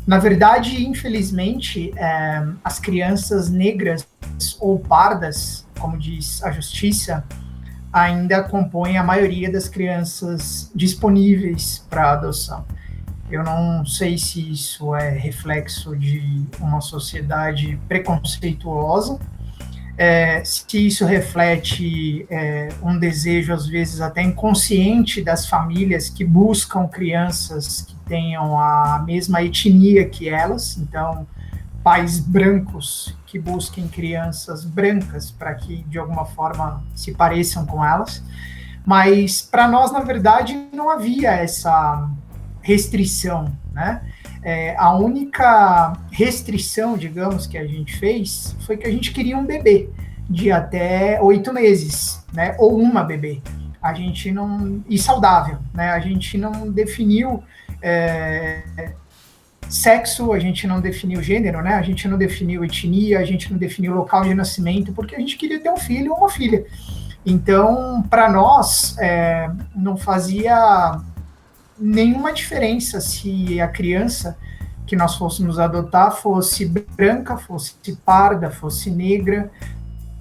Na verdade, infelizmente, as crianças negras ou pardas, como diz a justiça, ainda compõem a maioria das crianças disponíveis para adoção. Eu não sei se isso é reflexo de uma sociedade preconceituosa, se isso reflete um desejo, às vezes, até inconsciente das famílias que buscam crianças que tenham a mesma etnia que elas, então, pais brancos que busquem crianças brancas para que, de alguma forma, se pareçam com elas. Mas, para nós, na verdade, não havia essa restrição, né? A única restrição, digamos, que a gente fez foi que a gente queria um bebê de até 8 meses, né? Ou uma bebê. A gente não... E saudável, né? A gente não definiu sexo, a gente não definiu gênero, né? A gente não definiu etnia, a gente não definiu local de nascimento, porque a gente queria ter um filho ou uma filha. Então, para nós, não fazia nenhuma diferença se a criança que nós fôssemos adotar fosse branca, fosse parda, fosse negra,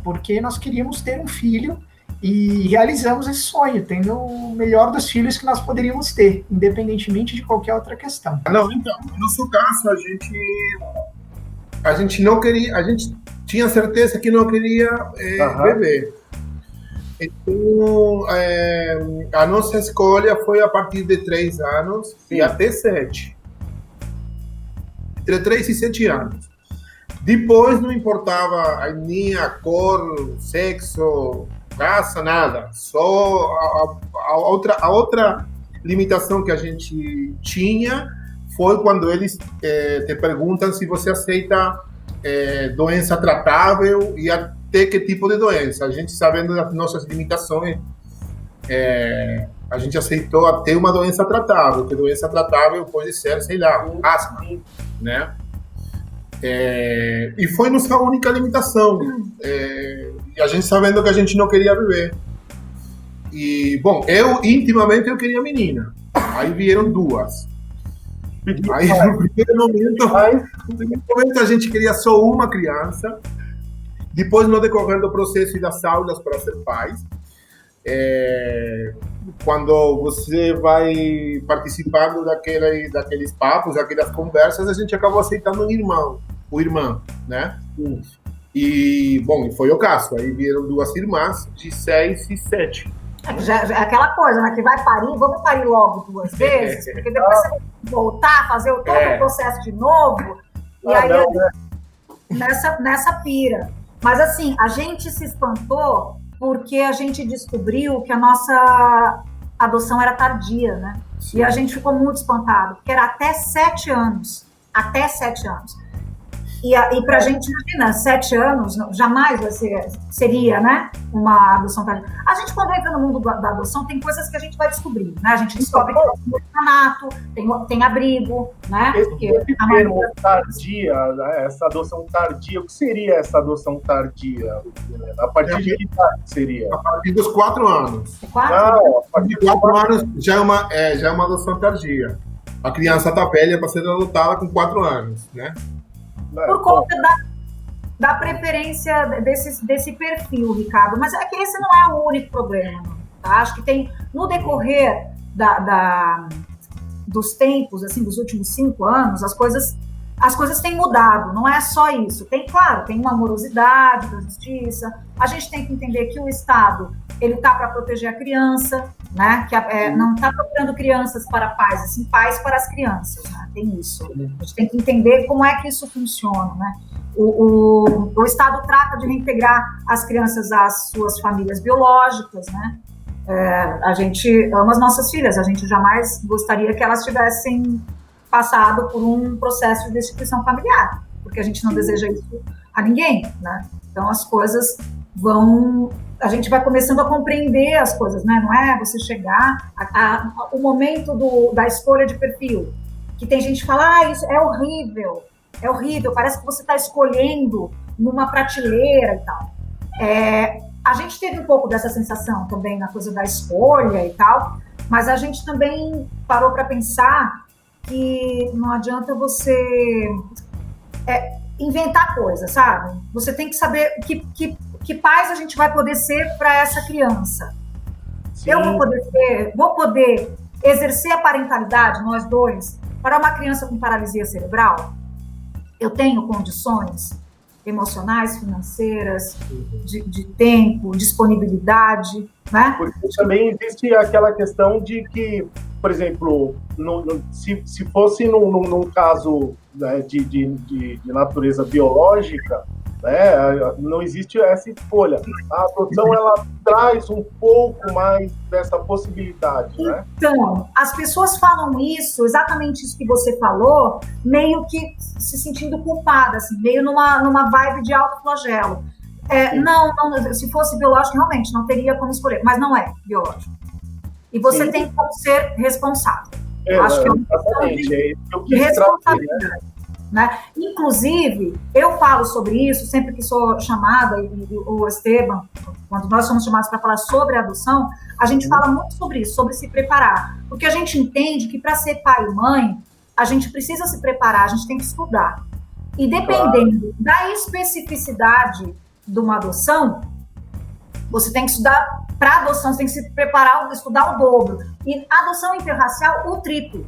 porque nós queríamos ter um filho e realizamos esse sonho, tendo o melhor dos filhos que nós poderíamos ter, independentemente de qualquer outra questão. Não, então, no nosso caso, a gente não queria, a gente tinha certeza que não queria bebê. Então, a nossa escolha foi a partir de 3 anos e até 7. Entre 3 e 7 anos. Depois não importava a etnia, a cor, sexo, raça, nada. Só a outra limitação que a gente tinha foi quando eles te perguntam se você aceita doença tratável e até que tipo de doença. A gente, sabendo das nossas limitações, a gente aceitou até uma doença tratável, que doença tratável pode ser, sei lá, asma, né? E foi nossa única limitação. E a gente sabendo que a gente não queria viver. E, bom, intimamente eu queria menina. Aí vieram 2. Aí no primeiro momento a gente queria só uma criança. Depois, no decorrer do processo e das aulas para ser pais, quando você vai participando daqueles papos, daquelas conversas, a gente acabou aceitando o irmão, né? E, bom, foi o caso. Aí vieram 2 irmãs de 6 e 7. Já aquela coisa, né? Que vai parir, vamos parir logo 2 vezes, porque depois você vai voltar, fazer todo o processo de novo, e aí nessa pira. Mas assim, a gente se espantou porque a gente descobriu que a nossa adoção era tardia, né? Sim. E a gente ficou muito espantado, porque era até 7 anos. Até 7 anos. E pra gente, imagina, 7 anos, jamais seria, né, uma adoção tardia. A gente, quando entra no mundo da adoção, tem coisas que a gente vai descobrir, né? A gente descobre que tem um orfanato, tem abrigo, né? Esse termo tardia, né? Essa adoção tardia, o que seria essa adoção tardia? A partir de que idade seria? A partir dos 4 anos. 4? Não, a partir de 4 anos já é uma adoção tardia. A criança está velha para ser adotada com 4 anos, né? Por conta da preferência desse perfil, Ricardo. Mas é que esse não é o único problema, tá? Acho que tem, no decorrer dos tempos, assim, dos últimos 5 anos, as coisas têm mudado, não é só isso. Tem uma morosidade da justiça, a gente tem que entender que o Estado, ele está para proteger a criança, né? Que não está procurando crianças para pais, assim, pais para as crianças, né? Tem isso. A gente tem que entender como é que isso funciona, né? O Estado trata de reintegrar as crianças às suas famílias biológicas, né? A gente ama as nossas filhas, a gente jamais gostaria que elas tivessem passado por um processo de destituição familiar, porque a gente não deseja isso a ninguém, né? Então as coisas a gente vai começando a compreender as coisas, né? Não é você chegar o momento da escolha de perfil, que tem gente que fala, isso é horrível, parece que você está escolhendo numa prateleira e tal. A gente teve um pouco dessa sensação também na coisa da escolha e tal, mas a gente também parou para pensar que não adianta você inventar coisas, sabe? Você tem que saber que pais a gente vai poder ser para essa criança. Sim. Eu vou poder exercer a parentalidade, nós dois, para uma criança com paralisia cerebral? Eu tenho condições emocionais, financeiras, de tempo, disponibilidade, né? Porque também existe aquela questão de que, por exemplo, se fosse num caso, né, de natureza biológica, né, não existe essa escolha. A adoção, ela traz um pouco mais dessa possibilidade, né? Então, as pessoas falam isso, exatamente isso que você falou, meio que se sentindo culpada, assim, meio numa vibe de autoflagelo. Não, se fosse biológico, realmente, não teria como escolher, mas não é biológico. E você tem que ser responsável. Acho que é uma questão de responsabilidade. Né? Inclusive, eu falo sobre isso sempre que sou chamada, e o Esteban, quando nós somos chamados para falar sobre a adoção, a gente fala muito sobre isso, sobre se preparar. Porque a gente entende que para ser pai e mãe, a gente precisa se preparar, a gente tem que estudar. E dependendo da especificidade de uma adoção, você tem que estudar para adoção, você tem que se preparar, estudar o dobro. E a adoção interracial, o triplo.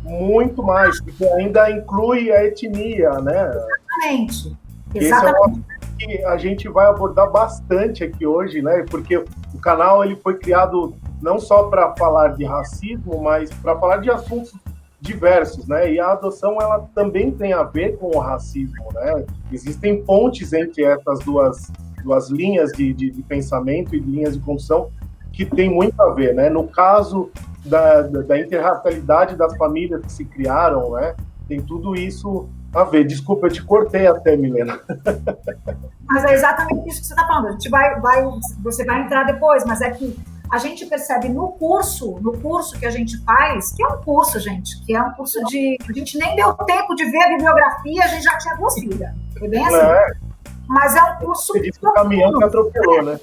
Muito mais, porque ainda inclui a etnia, né? Exatamente. Esse é um assunto que a gente vai abordar bastante aqui hoje, né? Porque o canal ele foi criado não só para falar de racismo, mas para falar de assuntos diversos, né? E a adoção, ela também tem a ver com o racismo, né? Existem pontes entre essas duas linhas de pensamento e de linhas de condução que tem muito a ver, né? No caso da interracialidade das famílias que se criaram, né? Tem tudo isso a ver. Desculpa, eu te cortei até, Milena. Mas é exatamente isso que você está falando. Você vai entrar depois, mas é que a gente percebe no curso que a gente faz, que é um curso, gente, que é um curso a gente nem deu tempo de ver a bibliografia, a gente já tinha 2 filhas. Foi bem assim. Mas é um curso... Você disse que o caminhão que atropelou, né?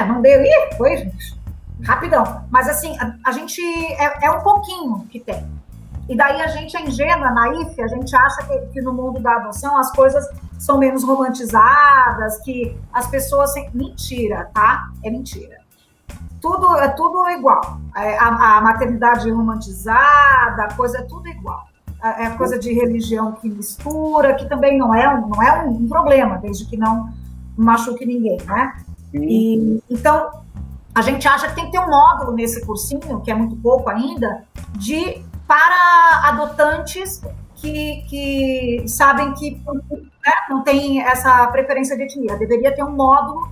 Não deu... Foi, gente. Rapidão. Mas, assim, a gente... É um pouquinho que tem. E daí a gente é ingênua, naif, a gente acha que no mundo da adoção as coisas são menos romantizadas, que as pessoas... Mentira, tá? É mentira. É tudo igual. A maternidade romantizada, a coisa é tudo igual. É a coisa de religião que mistura, que também não é um problema, desde que não machuque ninguém, né? E, então, a gente acha que tem que ter um módulo nesse cursinho, que é muito pouco ainda, para adotantes que sabem que, né, não tem essa preferência de etnia. Deveria ter um módulo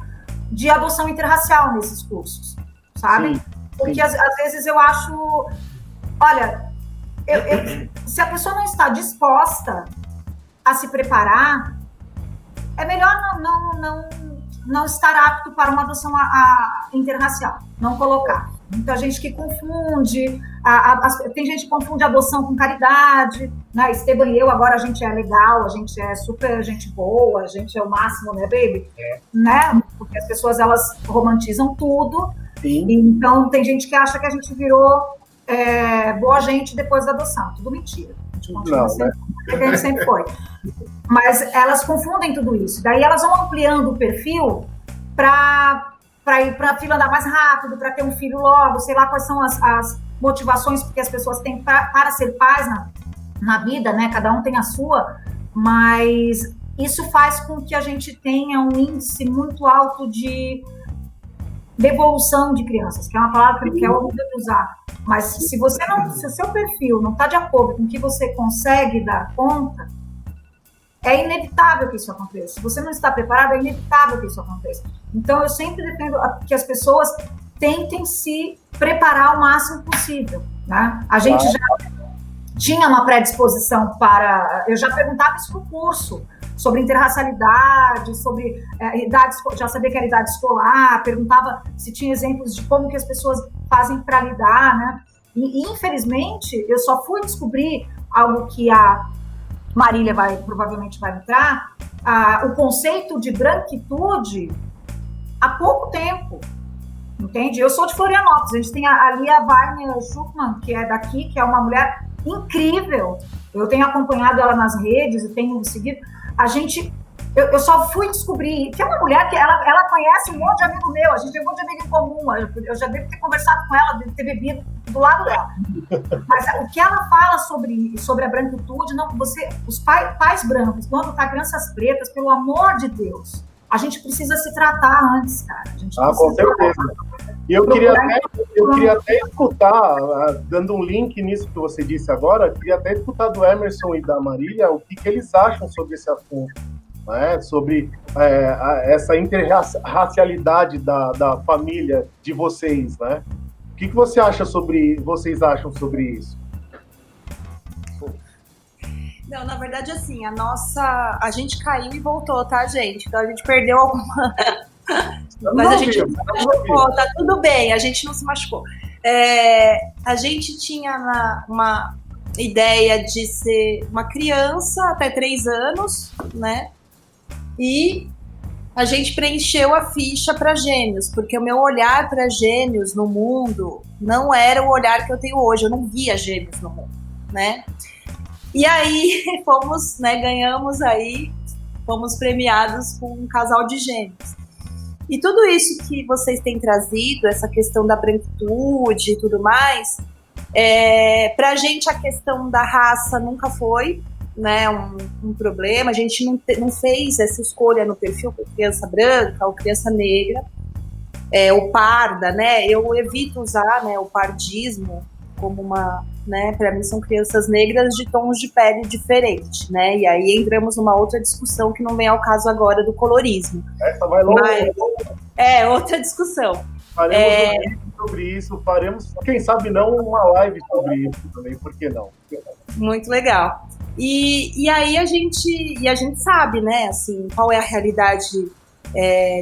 de adoção interracial nesses cursos, sabe? Porque às vezes eu acho... Olha... se a pessoa não está disposta a se preparar, é melhor não estar apto para uma adoção interracial, não colocar. Muita gente que confunde, tem gente que confunde adoção com caridade, né? Esteban e eu, agora a gente é legal, a gente é super gente boa, a gente é o máximo, né, baby? Né? Porque as pessoas, elas romantizam tudo, então tem gente que acha que a gente virou boa gente depois da adoção. Tudo mentira. A gente continua sendo que a gente sempre foi. Mas elas confundem tudo isso. Daí elas vão ampliando o perfil para ir para a fila andar mais rápido, para ter um filho logo, sei lá quais são as motivações que as pessoas têm para ser pais na vida, né? Cada um tem a sua, mas isso faz com que a gente tenha um índice muito alto de devolução de crianças, que é uma palavra que é horrível de usar. Mas se o seu perfil não está de acordo com o que você consegue dar conta, é inevitável que isso aconteça. Se você não está preparado, é inevitável que isso aconteça. Então, eu sempre defendo que as pessoas tentem se preparar o máximo possível, né? A gente já tinha uma predisposição para... Eu já perguntava isso no curso, sobre interracialidade, sobre idade, já sabia que era idade escolar, perguntava se tinha exemplos de como que as pessoas fazem para lidar, né? E, infelizmente, eu só fui descobrir algo que a Marília provavelmente vai entrar, o conceito de branquitude há pouco tempo, entende? Eu sou de Florianópolis, a gente tem ali a Lia Weiner Schuckmann, que é daqui, que é uma mulher incrível. Eu tenho acompanhado ela nas redes, eu tenho seguido. Eu só fui descobrir que é uma mulher que ela conhece um monte de amigo meu, a gente tem um monte de amigo em comum, eu já devo ter conversado com ela, devo ter bebido do lado dela. Mas o que ela fala sobre a branquitude, não, os pais brancos, quando tá crianças pretas, pelo amor de Deus, a gente precisa se tratar antes, cara. Com certeza. E eu queria até escutar, dando um link nisso que você disse agora, eu queria até escutar do Emerson e da Marília o que eles acham sobre esse assunto. Né, sobre essa interracialidade da família de vocês, né? O que vocês acham sobre isso? Não, na verdade, assim, a gente caiu e voltou, tá, gente? Então a gente perdeu alguma... Mas a gente não se machucou, tá tudo bem, a gente não se machucou. A gente tinha uma ideia de ser uma criança até 3 anos, né? E a gente preencheu a ficha para Gêmeos, porque o meu olhar para Gêmeos no mundo não era o olhar que eu tenho hoje, eu não via Gêmeos no mundo, né? E aí fomos, né, ganhamos aí, fomos premiados com um casal de Gêmeos. E tudo isso que vocês têm trazido, essa questão da branquitude e tudo mais, pra gente a questão da raça nunca foi, né, um problema. A gente não fez essa escolha no perfil por criança branca ou criança negra, ou parda, né? Eu evito usar, né, o pardismo como uma, né, para mim são crianças negras de tons de pele diferentes, né? E aí entramos numa outra discussão que não vem ao caso agora do colorismo. Essa vai longe. Outra discussão. Faremos um vídeo sobre isso, quem sabe não, uma live sobre isso também, por que não? Muito legal. E aí a gente sabe, né, assim, qual é a realidade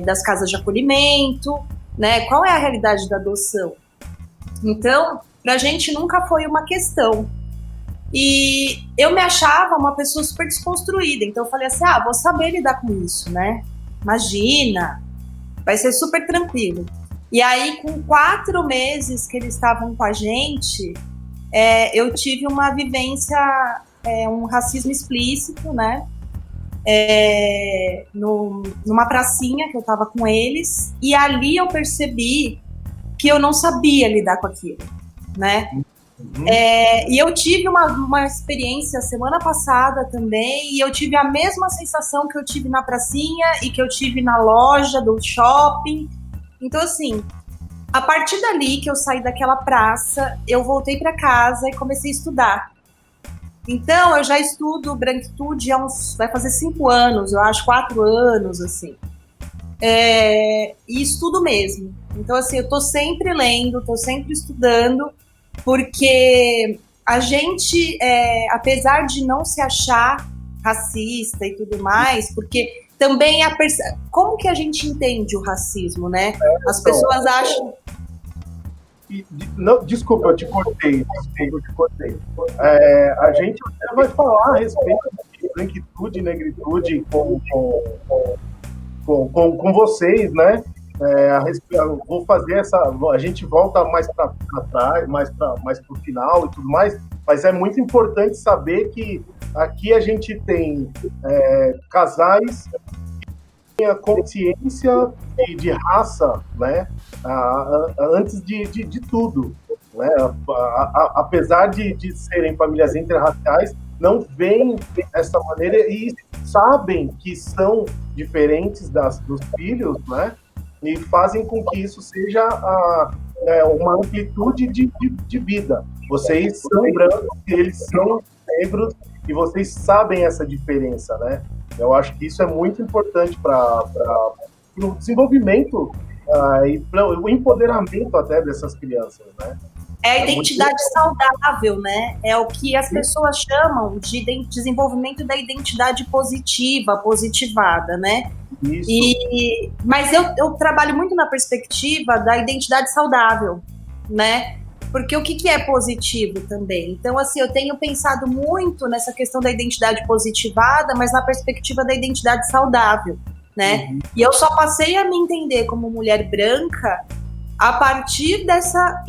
das casas de acolhimento, né, qual é a realidade da adoção. Então, pra gente nunca foi uma questão. E eu me achava uma pessoa super desconstruída, então eu falei assim, vou saber lidar com isso, né, imagina, vai ser super tranquilo. E aí, com 4 meses que eles estavam com a gente, eu tive uma vivência... um racismo explícito, né? Numa pracinha que eu tava com eles, e ali eu percebi que eu não sabia lidar com aquilo, né? E eu tive uma experiência semana passada também, e eu tive a mesma sensação que eu tive na pracinha e que eu tive na loja do shopping. Então, assim, a partir dali que eu saí daquela praça, eu voltei para casa e comecei a estudar. Então, eu já estudo branquitude vai fazer 5 anos, eu acho, 4 anos, assim. E estudo mesmo. Então, assim, eu tô sempre lendo, tô sempre estudando, porque a gente, apesar de não se achar racista e tudo mais, porque também como que a gente entende o racismo, né? As pessoas acham... Não, desculpa, eu te cortei. A gente até vai falar a respeito de branquitude e negritude com vocês, né? Vou fazer a gente volta mais para trás, mais para o final e tudo mais, mas é muito importante saber que aqui a gente tem casais que têm a consciência de raça, né? Antes de tudo, né? Apesar de serem famílias interraciais, não veem dessa maneira e sabem que são diferentes dos filhos, né? E fazem com que isso seja uma amplitude de vida. Vocês são brancos, eles são negros, e vocês sabem essa diferença, né? Eu acho que isso é muito importante para o desenvolvimento e para o empoderamento até dessas crianças, né? É a identidade saudável, né? É o que as pessoas chamam de desenvolvimento da identidade positivada, né? Isso. Mas eu trabalho muito na perspectiva da identidade saudável, né? Porque o que é positivo também? Então, assim, eu tenho pensado muito nessa questão da identidade positivada, mas na perspectiva da identidade saudável, né? Uhum. E eu só passei a me entender como mulher branca a partir dessa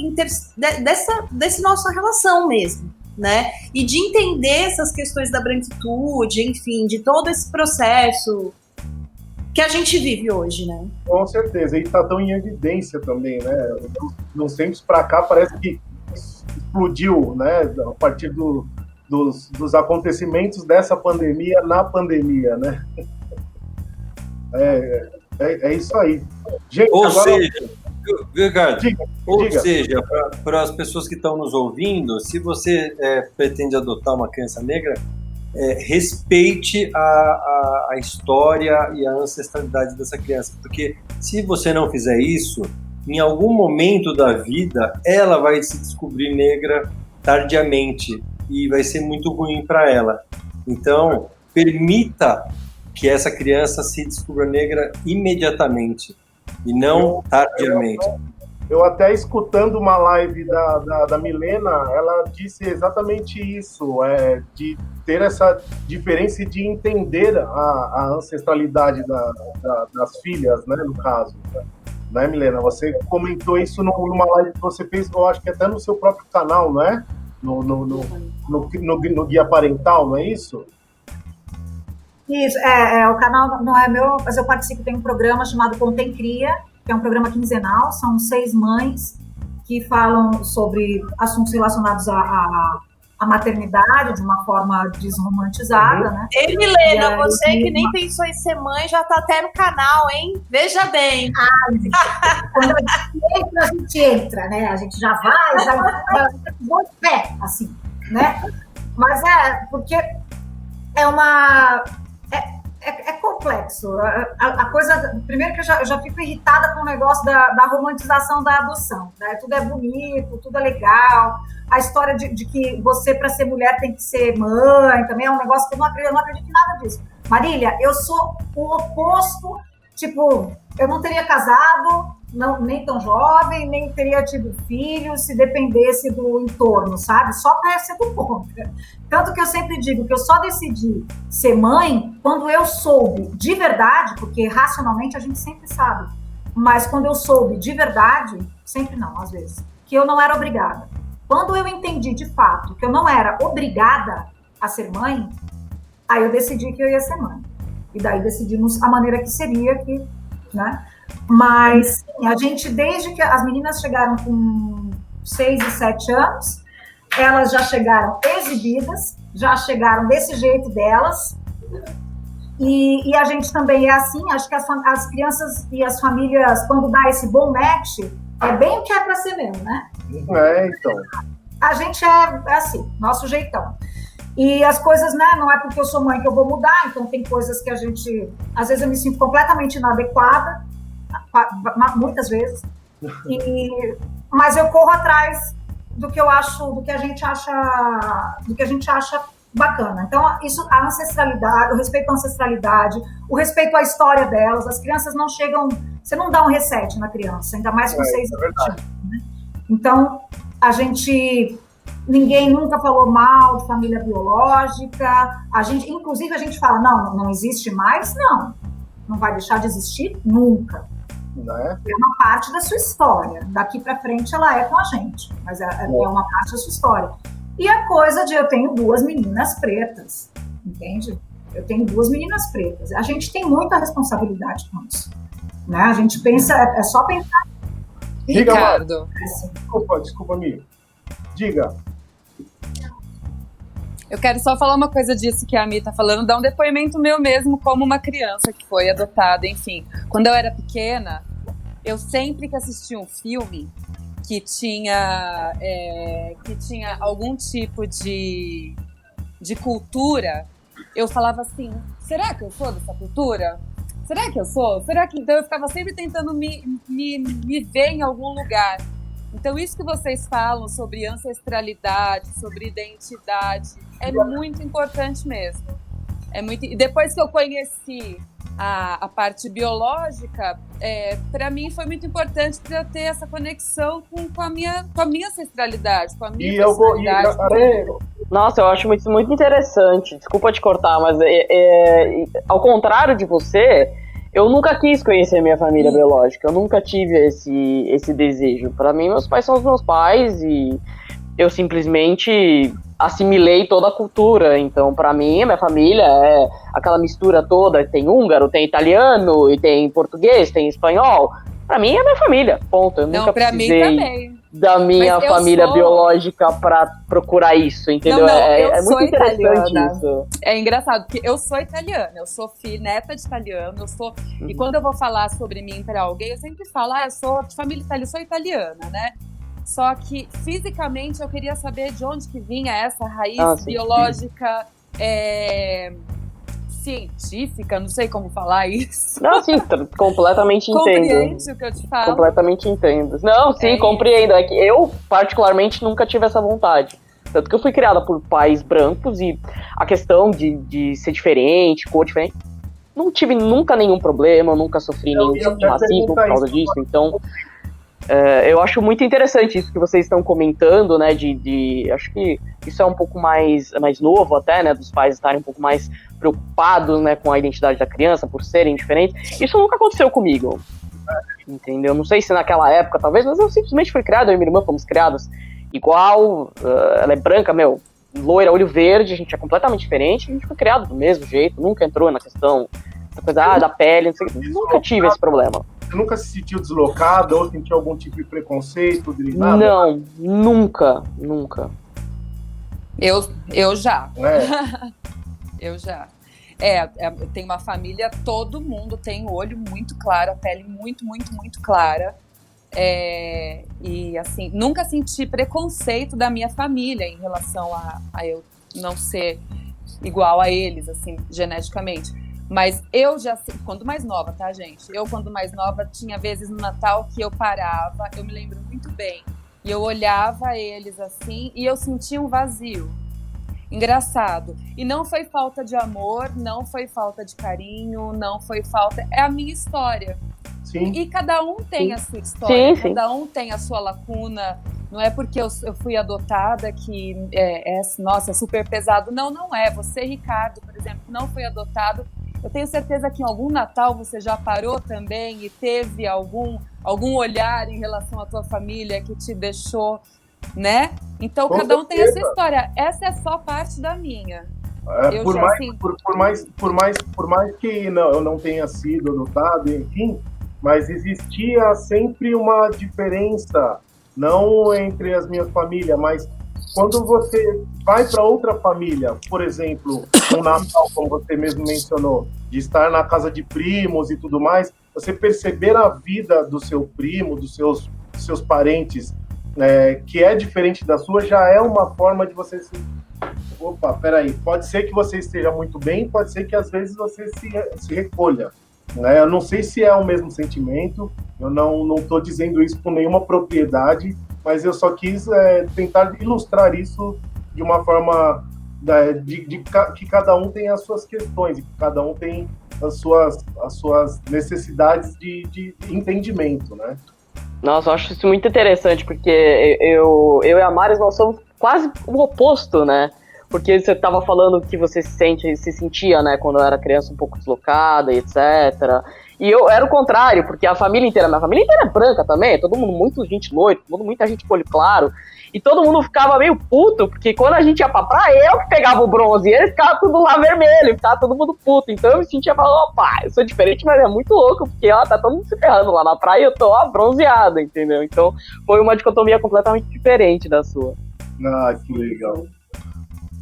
nossa relação mesmo, né? E de entender essas questões da branquitude, enfim, de todo esse processo que a gente vive hoje, né? Com certeza, e está tão em evidência também, né? Nos tempos para cá parece que explodiu, né? A partir dos acontecimentos dessa pandemia na pandemia, né? É isso aí. Gente, ou agora... seja, Ricardo, diga. seja, para as pessoas que estão nos ouvindo, se você pretende adotar uma criança negra, respeite a história e a ancestralidade dessa criança, porque se você não fizer isso, em algum momento da vida, ela vai se descobrir negra tardiamente e vai ser muito ruim para ela. Então, permita que essa criança se descubra negra imediatamente e não tardiamente. Eu até escutando uma live da Milena, ela disse exatamente isso, de ter essa diferença e de entender a ancestralidade das filhas, né, no caso. Né, Milena? Você comentou isso numa live que você fez, eu acho que até no seu próprio canal, não é? No Guia Parental, não é isso? Isso, o canal não é meu, mas eu participo, tem um programa chamado Contem Cria, que é um programa quinzenal, são 6 mães que falam sobre assuntos relacionados à maternidade de uma forma desromantizada, né? Ei, Milena, você que nem pensou em ser mãe, já tá até no canal, hein? Veja bem. Quando a gente entra, né? A gente já vai de pé, assim, né? Mas porque é complexo. A coisa. Primeiro que eu já fico irritada com o negócio da romantização da adoção. Né? Tudo é bonito, tudo é legal. A história de que você, para ser mulher, tem que ser mãe também é um negócio que eu não acredito em nada disso. Marília, eu sou o oposto. Tipo, eu não teria casado, nem tão jovem, nem teria tido filhos se dependesse do entorno, sabe? Só para ser do contra. Tanto que eu sempre digo que eu só decidi ser mãe quando eu soube de verdade, porque racionalmente a gente sempre sabe, mas quando eu soube de verdade, sempre não, às vezes, que eu não era obrigada. Quando eu entendi de fato que eu não era obrigada a ser mãe, aí eu decidi que eu ia ser mãe. E daí decidimos a maneira que seria, né? Mas sim, a gente, desde que as meninas chegaram com 6 e 7 anos, elas já chegaram exibidas, já chegaram desse jeito delas, e a gente também é assim, acho que as crianças e as famílias, quando dá esse bom match, é bem o que é para ser mesmo, né? Então. A gente é assim, nosso jeitão. E as coisas, né, não é porque eu sou mãe que eu vou mudar, então tem coisas que a gente, às vezes eu me sinto completamente inadequada, muitas vezes, mas eu corro atrás do que eu acho, do que a gente acha bacana. Então, isso, a ancestralidade, o respeito à ancestralidade, o respeito à história delas, as crianças não chegam, você não dá um reset na criança, ainda mais com 6 anos. Né? Então, ninguém nunca falou mal de família biológica, inclusive a gente fala, não existe mais, não vai deixar de existir nunca. Né? É uma parte da sua história, daqui para frente ela é com a gente, mas é uma parte da sua história. E a coisa de eu tenho 2 meninas pretas, entende? Eu tenho 2 meninas pretas, a gente tem muita responsabilidade com isso, né? A gente pensa, é só pensar. Ricardo. Desculpa, amigo. Diga. Eu quero só falar uma coisa disso que a Mi tá falando, dar um depoimento meu mesmo como uma criança que foi adotada, enfim. Quando eu era pequena, eu sempre que assistia um filme que tinha algum tipo de cultura, eu falava assim, será que eu sou dessa cultura? Será que eu sou? Então eu ficava sempre tentando me ver em algum lugar. Então, isso que vocês falam sobre ancestralidade, sobre identidade, é muito importante mesmo. E depois que eu conheci a parte biológica, para mim foi muito importante para eu ter essa conexão com a minha ancestralidade, com a minha personalidade. Nossa, eu acho isso muito interessante. Desculpa te cortar, mas ao contrário de você, eu nunca quis conhecer minha família biológica, eu nunca tive esse desejo. Para mim, meus pais são os meus pais e eu simplesmente assimilei toda a cultura. Então, pra mim, minha família é aquela mistura toda. Tem húngaro, tem italiano, e tem português, tem espanhol. Pra mim, é minha família, ponto. Eu nunca precisei da minha família biológica pra procurar isso, entendeu? É muito interessante isso. É engraçado, porque eu sou italiana, eu sou neta de italiano, e quando eu vou falar sobre mim pra alguém, eu sempre falo, eu sou de família italiana, eu sou italiana, né? Só que, fisicamente, eu queria saber de onde que vinha essa raiz biológica, científica, não sei como falar isso. Não, sim, completamente entendo. Compreende o que eu te falo? Completamente entendo. Não, sim, compreendo. É que eu, particularmente, nunca tive essa vontade. Tanto que eu fui criada por pais brancos e a questão de ser diferente, cor diferente, não tive nunca nenhum problema, eu nunca sofri nenhum tipo de racismo por causa disso. Então, eu acho muito interessante isso que vocês estão comentando, né, acho que isso é um pouco mais novo até, né, dos pais estarem um pouco mais preocupados, né, com a identidade da criança, por serem diferentes. Isso nunca aconteceu comigo, entendeu? Não sei se naquela época, talvez, mas eu simplesmente fui criado, eu e minha irmã fomos criados igual, ela é branca, loira, olho verde, a gente é completamente diferente, a gente foi criado do mesmo jeito, nunca entrou na questão, essa coisa da pele, não sei, nunca tive esse problema. Você nunca se sentiu deslocada ou sentiu algum tipo de preconceito? Não, nunca. Eu já. Eu já. Eu tenho uma família, todo mundo tem o olho muito claro, a pele muito, muito, muito clara. E assim, nunca senti preconceito da minha família em relação a eu não ser igual a eles, assim, geneticamente. Mas eu já, quando mais nova, tá, gente? Eu, quando mais nova, tinha vezes no Natal que eu parava, eu me lembro muito bem, e eu olhava eles assim, e eu sentia um vazio. Engraçado. E não foi falta de amor, não foi falta de carinho, não foi falta... É a minha história. Sim. E cada um tem a sua história, cada um tem a sua lacuna. Não é porque eu fui adotada que nossa, é super pesado. Não é. Você, Ricardo, por exemplo, que não foi adotado, eu tenho certeza que em algum Natal você já parou também e teve algum olhar em relação à tua família que te deixou, né? Então, cada um tem a sua história. Essa é só parte da minha. Por mais que eu não tenha sido adotado, enfim, mas existia sempre uma diferença, não entre as minhas famílias, mas quando você vai para outra família, por exemplo, um Natal, como você mesmo mencionou, de estar na casa de primos e tudo mais, você perceber a vida do seu primo, dos seus parentes, que é diferente da sua, já é uma forma de você se... Opa, peraí, pode ser que você esteja muito bem, pode ser que às vezes você se recolha. Eu não sei se é o mesmo sentimento, eu não estou dizendo isso com nenhuma propriedade, mas eu só quis tentar ilustrar isso de uma forma que cada um tem as suas questões, e que cada um tem as suas necessidades de entendimento, né? Nossa, eu acho isso muito interessante, porque eu e a Mari, nós somos quase o oposto, né? Porque você estava falando que você se sentia, né, quando eu era criança, um pouco deslocada e etc. E eu era o contrário, porque minha família inteira é branca também, todo mundo muito gente loira, muita gente com olho claro. E todo mundo ficava meio puto, porque quando a gente ia pra praia, eu que pegava o bronze, e eles ficavam tudo lá vermelho, ficava todo mundo puto. Então eu me sentia falando, opa, eu sou diferente, mas é muito louco, porque tá todo mundo se ferrando lá na praia e eu tô bronzeada, entendeu? Então foi uma dicotomia completamente diferente da sua. Ah, que legal.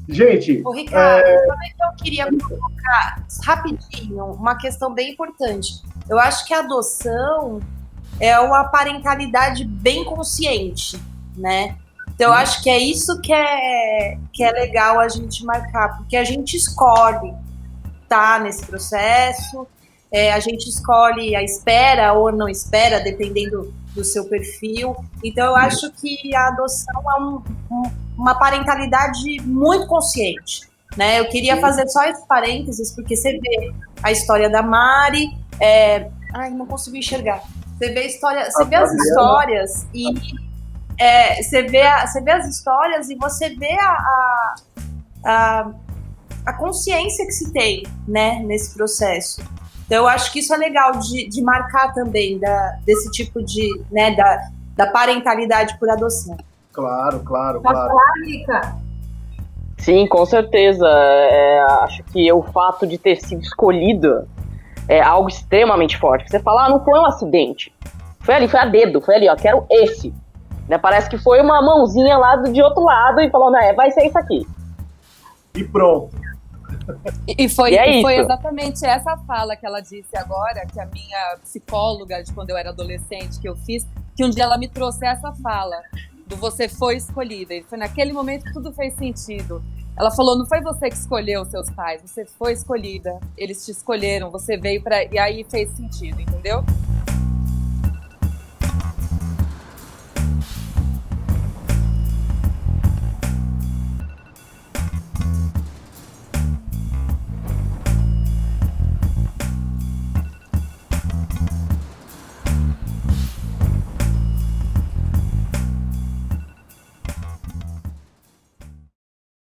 Gente... Ô, Ricardo, também eu queria colocar rapidinho uma questão bem importante. Eu acho que a adoção é uma parentalidade bem consciente, né? Então, eu acho que é isso que é legal a gente marcar, porque a gente escolhe estar nesse processo, a gente escolhe a espera ou não espera, dependendo do seu perfil. Então, eu acho que a adoção é uma parentalidade muito consciente, né? Eu queria fazer só esse parênteses, porque você vê a história da Mari, não consigo enxergar. Você vê as histórias e você vê as histórias e você vê a consciência que se tem, né, nesse processo. Então, eu acho que isso é legal de marcar também desse tipo de, né, da parentalidade por adoção. Claro. Pode falar, Rica? Sim, com certeza. Acho que o fato de ter sido escolhida é algo extremamente forte. Você fala, não foi um acidente. Foi ali, foi a dedo, foi ali, ó, quero esse. Né? Parece que foi uma mãozinha lá de outro lado e falou, né, vai ser isso aqui. E pronto. E foi exatamente essa fala que ela disse agora, que a minha psicóloga, de quando eu era adolescente, que eu fiz, que um dia ela me trouxe essa fala, do você foi escolhida. E foi naquele momento que tudo fez sentido. Ela falou, não foi você que escolheu seus pais, você foi escolhida. Eles te escolheram, você veio pra... E aí fez sentido, entendeu?